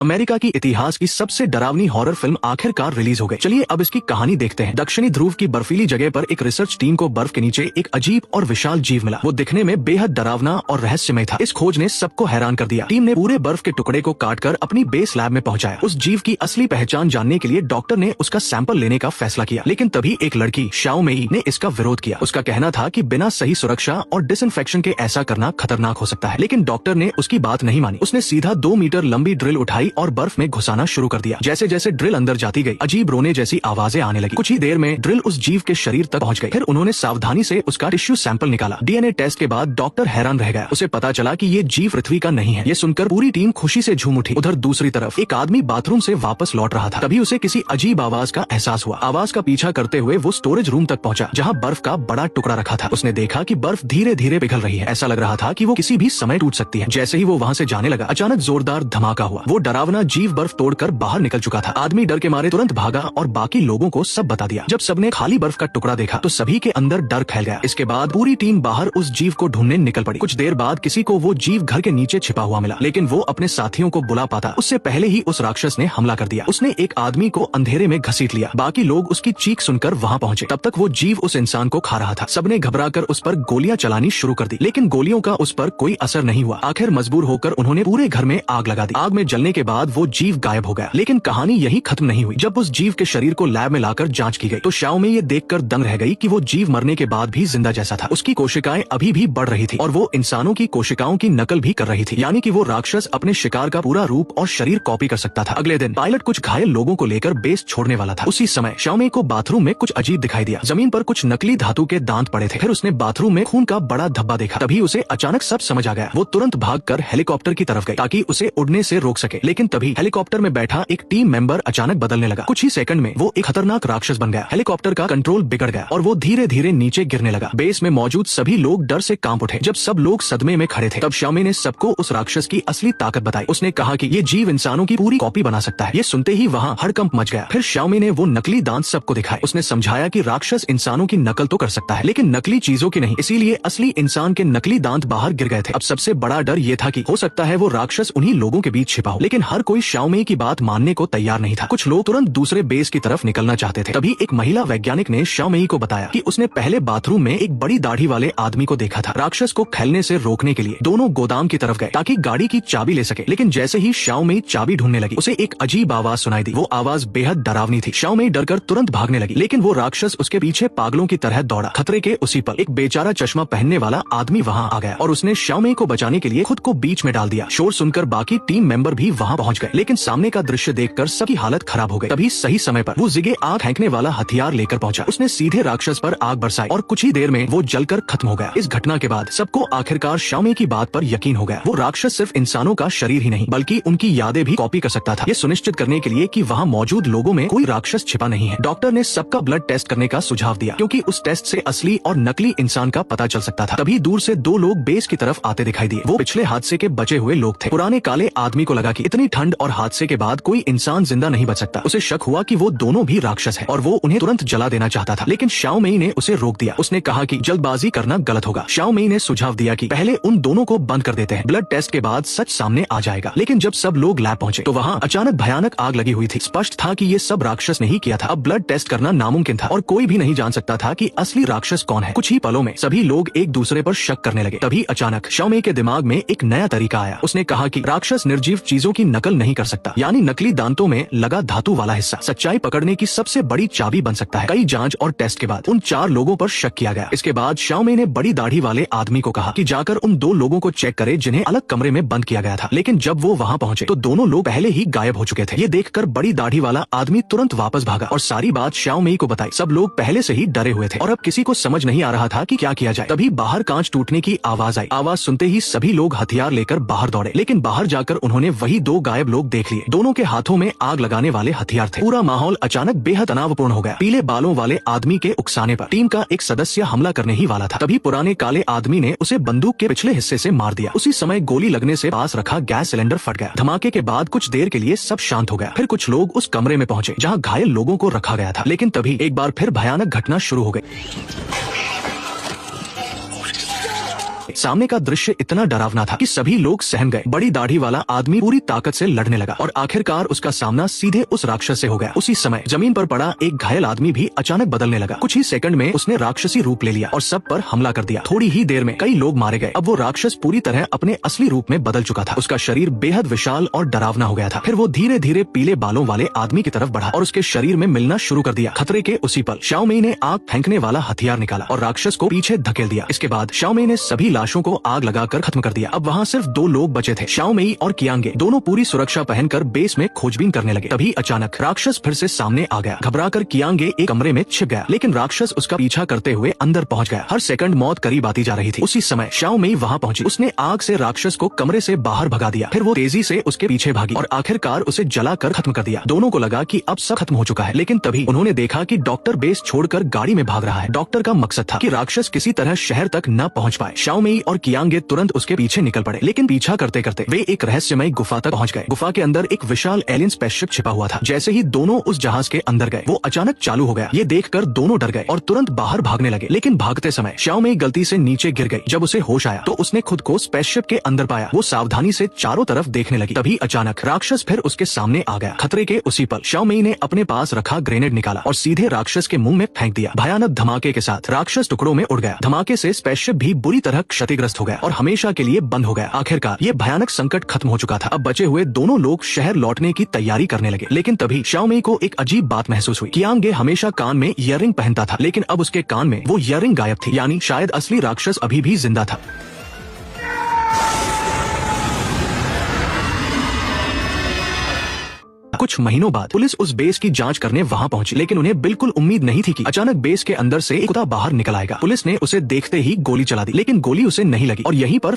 America की इतिहास की सबसे डरावनी हॉरर फिल्म आखिरकार रिलीज हो गई। चलिए अब इसकी कहानी देखते हैं। दक्षिणी ध्रुव की बर्फीली जगह पर एक रिसर्च टीम को बर्फ के नीचे एक अजीब और विशाल जीव मिला। वो दिखने में बेहद डरावना और रहस्यमय था। इस खोज ने सबको हैरान कर दिया। टीम ने पूरे बर्फ के टुकड़े को काटकर अपनी बेस लैब में पहुंचाया। उस जीव की असली पहचान जानने के लिए डॉक्टर ने उसका सैंपल लेने का फैसला किया, लेकिन तभी एक लड़की शाओ मेई ने इसका विरोध किया। उसका कहना था कि बिना सही सुरक्षा और डिसइंफेक्शन के ऐसा करना खतरनाक हो सकता है, लेकिन डॉक्टर ने उसकी बात नहीं मानी। उसने सीधा 2 मीटर लंबी ड्रिल उठाई और बर्फ में घुसाना शुरू कर दिया। जैसे जैसे ड्रिल अंदर जाती गई, अजीब रोने जैसी आवाजें आने लगी। कुछ ही देर में ड्रिल उस जीव के शरीर तक पहुंच गई। फिर उन्होंने सावधानी से उसका टिश्यू सैंपल निकाला। डीएनए टेस्ट के बाद डॉक्टर हैरान रह गया। उसे पता चला कि ये जीव पृथ्वी का नहीं है। ये सुनकर पूरी टीम खुशी से झूम उठी। उधर दूसरी तरफ एक आदमी बाथरूम से वापस लौट रहा था। तभी उसे किसी अजीब आवाज का एहसास हुआ। आवाज का पीछा करते हुए वो स्टोरेज रूम तक पहुंचा, जहां बर्फ का बड़ा टुकड़ा रखा था। उसने देखा कि बर्फ धीरे धीरे पिघल रही है। ऐसा लग रहा था कि वो किसी भी समय टूट सकती है। जैसे ही वो वहां से जाने लगा, अचानक जोरदार धमाका हुआ। वो डरावना जीव बर्फ तोड़कर बाहर निकल चुका था। आदमी डर के मारे तुरंत भागा और बाकी लोगों को सब बता दिया। जब सबने खाली बर्फ का टुकड़ा देखा तो सभी के अंदर डर फैल गया। इसके बाद पूरी टीम बाहर उस जीव को ढूंढने निकल पड़ी। कुछ देर बाद किसी को वो जीव घर के नीचे छिपा हुआ मिला, लेकिन वो अपने साथियों को बुला पाता उससे पहले ही उस राक्षस ने हमला कर दिया। उसने एक आदमी को अंधेरे में घसीट लिया। बाकी लोग उसकी चीख सुनकर वहां पहुंचे। तब तक वो जीव उस इंसान को खा रहा था। सबने घबराकर उस पर गोलियां चलानी शुरू कर दी, लेकिन गोलियों का उस पर कोई असर नहीं हुआ। आखिर मजबूर होकर उन्होंने पूरे घर में आग लगा दी। आग में जलने के बाद वो जीव गायब हो गया। लेकिन कहानी यही खत्म नहीं हुई। जब उस जीव के शरीर को लैब में लाकर जांच की गई तो शाओ में ये देखकर दंग रह गई कि वो जीव मरने के बाद भी जिंदा जैसा था। उसकी कोशिकाएं अभी भी बढ़ रही थी और वो इंसानों की कोशिकाओं की नकल भी कर रही थी। यानी कि वो राक्षस अपने शिकार का पूरा रूप और शरीर कॉपी कर सकता था। अगले दिन पायलट कुछ घायल लोगों को लेकर बेस छोड़ने वाला था। उसी समय शाओ में को बाथरूम में कुछ अजीब दिखाई दिया। जमीन पर कुछ नकली धातु के दांत पड़े थे। फिर उसने बाथरूम में खून का बड़ा धब्बा देखा। तभी उसे अचानक सब समझ आ गया। वो तुरंत भागकर हेलीकॉप्टर की तरफ गई ताकि उसे उड़ने से रोक सके, लेकिन तभी हेलीकॉप्टर में बैठा एक टीम मेंबर अचानक बदलने लगा। कुछ ही सेकंड में वो एक खतरनाक राक्षस बन गया। हेलीकॉप्टर का कंट्रोल बिगड़ गया और वो धीरे धीरे नीचे गिरने लगा। बेस में मौजूद सभी लोग डर से कांप उठे। जब सब लोग सदमे में खड़े थे तब शाओमी ने सबको उस राक्षस की असली ताकत बताई। उसने कहा कि ये जीव इंसानों की पूरी कॉपी बना सकता है। ये सुनते ही वहाँ हड़कंप मच गया। फिर शाओमी ने वो नकली दांत सबको दिखाए। उसने समझाया कि राक्षस इंसानों की नकल तो कर सकता है, लेकिन नकली चीजों की नहीं। इसीलिए असली इंसान के नकली दांत बाहर गिर गए थे। अब सबसे बड़ा डर ये था कि हो सकता है वो राक्षस उन्हीं लोगों के बीच छिपा हो, लेकिन हर कोई शाओमी की बात मानने को तैयार नहीं था। कुछ लोग तुरंत दूसरे बेस की तरफ निकलना चाहते थे। तभी एक महिला वैज्ञानिक ने शाओमी को बताया कि उसने पहले बाथरूम में एक बड़ी दाढ़ी वाले आदमी को देखा था। राक्षस को फैलने से रोकने के लिए दोनों गोदाम की तरफ गए ताकि गाड़ी की चाबी ले सके, लेकिन जैसे ही शाओमी चाबी ढूंढने लगी उसे एक अजीब आवाज सुनाई दी। वो आवाज बेहद डरावनी थी। शाओमी डरकर तुरंत भागने लगी, लेकिन वो राक्षस उसके पीछे पागलों की तरह दौड़ा। खतरे के उसी पल एक बेचारा चश्मा पहनने वाला आदमी वहाँ आ गया और उसने शाओमी को बचाने के लिए खुद को बीच में डाल दिया। शोर सुनकर बाकी टीम मेंबर भी वहाँ पहुँच गए, लेकिन सामने का दृश्य देखकर सबकी हालत खराब हो गई। तभी सही समय पर वो जिगे आग फेंकने वाला हथियार लेकर पहुंचा। उसने सीधे राक्षस पर आग बरसाई और कुछ ही देर में वो जलकर खत्म हो गया। इस घटना के बाद सबको आखिरकार शाओमी की बात पर यकीन हो गया। वो राक्षस सिर्फ इंसानों का शरीर ही नहीं बल्कि उनकी यादें भी कॉपी कर सकता था। ये सुनिश्चित करने के लिए कि वहाँ मौजूद लोगों में कोई राक्षस छिपा नहीं है, डॉक्टर ने सबका ब्लड टेस्ट करने का सुझाव दिया, क्योंकि उस टेस्ट से असली और नकली इंसान का पता चल सकता था। तभी दूर से 2 लोग बेस की तरफ आते दिखाई दिए। वो पिछले हादसे के बचे हुए लोग थे। पुराने काले आदमी को लगा कि इतनी ठंड और हादसे के बाद कोई इंसान जिंदा नहीं बच सकता। उसे शक हुआ कि वो दोनों भी राक्षस है और वो उन्हें तुरंत जला देना चाहता था, लेकिन शाओ मेई ने उसे रोक दिया। उसने कहा कि जल्दबाजी करना गलत होगा। शाओ मेई ने सुझाव दिया कि पहले उन दोनों को बंद कर देते हैं, ब्लड टेस्ट के बाद सच सामने आ जाएगा। लेकिन जब सब लोग लैब पहुंचे तो वहाँ अचानक भयानक आग लगी हुई थी। स्पष्ट था कि ये सब राक्षस ने ही किया था। अब ब्लड टेस्ट करना नामुमकिन था और कोई भी नहीं जान सकता था कि असली राक्षस कौन है। कुछ ही पलों में सभी लोग एक दूसरे पर शक करने लगे। तभी अचानक शाओ मेई के दिमाग में एक नया तरीका आया। उसने कहा कि राक्षस निर्जीव चीजों की नकल नहीं कर सकता, यानी नकली दांतों में लगा धातु वाला हिस्सा सच्चाई पकड़ने की सबसे बड़ी चाबी बन सकता है। कई जांच और टेस्ट के बाद उन 4 लोगों पर शक किया गया। इसके बाद शाओ मेई ने बड़ी दाढ़ी वाले आदमी को कहा कि जाकर उन 2 लोगों को चेक करे जिन्हें अलग कमरे में बंद किया गया था, लेकिन जब वो वहाँ पहुँचे तो दोनों लोग पहले ही गायब हो चुके थे। ये देखकर बड़ी दाढ़ी वाला आदमी तुरंत वापस भागा और सारी बात शाओ मेई को बताई। सब लोग पहले से ही डरे हुए थे और अब किसी को समझ नहीं आ रहा था कि क्या किया जाए। तभी बाहर कांच टूटने की आवाज आई। आवाज सुनते ही सभी लोग हथियार लेकर बाहर दौड़े, लेकिन बाहर जाकर उन्होंने वही 2 गायब लोग देख लिए। दोनों के हाथों में आग लगाने वाले हथियार थे। पूरा माहौल अचानक बेहद तनावपूर्ण हो गया। पीले बालों वाले आदमी के उकसाने पर टीम का एक सदस्य हमला करने ही वाला था। तभी पुराने काले आदमी ने उसे बंदूक के पिछले हिस्से से मार दिया। उसी समय गोली लगने से पास रखा गैस सिलेंडर फट गया। धमाके के बाद कुछ देर के लिए सब शांत हो गया। फिर कुछ लोग उस कमरे में पहुंचे जहां घायल लोगों को रखा गया था, लेकिन तभी एक बार फिर भयानक घटना शुरू हो गई। हुई। सामने का दृश्य इतना डरावना था कि सभी लोग सहम गए। बड़ी दाढ़ी वाला आदमी पूरी ताकत से लड़ने लगा और आखिरकार उसका सामना सीधे उस राक्षस से हो गया। उसी समय जमीन पर पड़ा एक घायल आदमी भी अचानक बदलने लगा। कुछ ही सेकंड में उसने राक्षसी रूप ले लिया और सब पर हमला कर दिया। थोड़ी ही देर में कई लोग मारे गए। अब वो राक्षस पूरी तरह अपने असली रूप में बदल चुका था। उसका शरीर बेहद विशाल और डरावना हो गया था। फिर वो धीरे धीरे पीले बालों वाले आदमी की तरफ बढ़ा और उसके शरीर में मिलना शुरू कर दिया। खतरे के उसी पल शाओ मेई ने आग फेंकने वाला हथियार निकाला और राक्षस को पीछे धकेल दिया। इसके बाद शाओ मेई ने सभी लाशों को आग लगाकर खत्म कर दिया। अब वहाँ सिर्फ 2 लोग बचे थे, शाओ मेई और कियांगे। दोनों पूरी सुरक्षा पहनकर बेस में खोजबीन करने लगे। तभी अचानक राक्षस फिर से सामने आ गया। घबराकर कियांगे एक कमरे में छिप गया, लेकिन राक्षस उसका पीछा करते हुए अंदर पहुंच गया। हर सेकंड मौत करीब आती जा रही थी। उसी समय शाओ मेई वहाँ पहुंची। उसने आग से राक्षस को कमरे से बाहर भगा दिया। फिर वो तेजी से उसके पीछे भागी और आखिरकार उसे जलाकर खत्म कर दिया। दोनों को लगा कि अब सब खत्म हो चुका है, लेकिन तभी उन्होंने देखा कि डॉक्टर बेस छोड़कर गाड़ी में भाग रहा है। डॉक्टर का मकसद था कि राक्षस किसी तरह शहर तक न पहुंच पाए। शाओ मेई और कियांगे तुरंत उसके पीछे निकल पड़े, लेकिन पीछा करते करते वे एक रहस्यमय गुफा तक पहुंच गए। गुफा के अंदर एक विशाल एलियन स्पेसशिप छिपा हुआ था। जैसे ही दोनों उस जहाज के अंदर गए, वो अचानक चालू हो गया। ये देखकर दोनों डर गए और तुरंत बाहर भागने लगे, लेकिन भागते समय शाओ मेई गलती से नीचे गिर गई। जब उसे होश आया तो उसने खुद को स्पेसशिप के अंदर पाया। वो सावधानी से चारों तरफ देखने लगी। तभी अचानक राक्षस फिर उसके सामने आ गया। खतरे के उसी पल शाओ मेई ने अपने पास रखा ग्रेनेड निकाला और सीधे राक्षस के मुंह में फेंक दिया। भयानक धमाके के साथ राक्षस टुकड़ों में उड़ गया। धमाके से स्पेसशिप भी बुरी तरह क्षतिग्रस्त हो गया और हमेशा के लिए बंद हो गया। आखिरकार ये भयानक संकट खत्म हो चुका था। अब बचे हुए दोनों लोग शहर लौटने की तैयारी करने लगे, लेकिन तभी शाओ मेई को एक अजीब बात महसूस हुई। कियांगे हमेशा कान में ईयररिंग पहनता था, लेकिन अब उसके कान में वो ईयररिंग गायब थी, यानी शायद असली राक्षस अभी भी जिंदा था। कुछ महीनों बाद पुलिस उस बेस की जांच करने वहां पहुंची, लेकिन उन्हें बिल्कुल उम्मीद नहीं थी कि अचानक बेस के अंदर से एक कुत्ता बाहर निकल आएगा। पुलिस ने उसे देखते ही गोली चला दी, लेकिन गोली उसे नहीं लगी और यहीं पर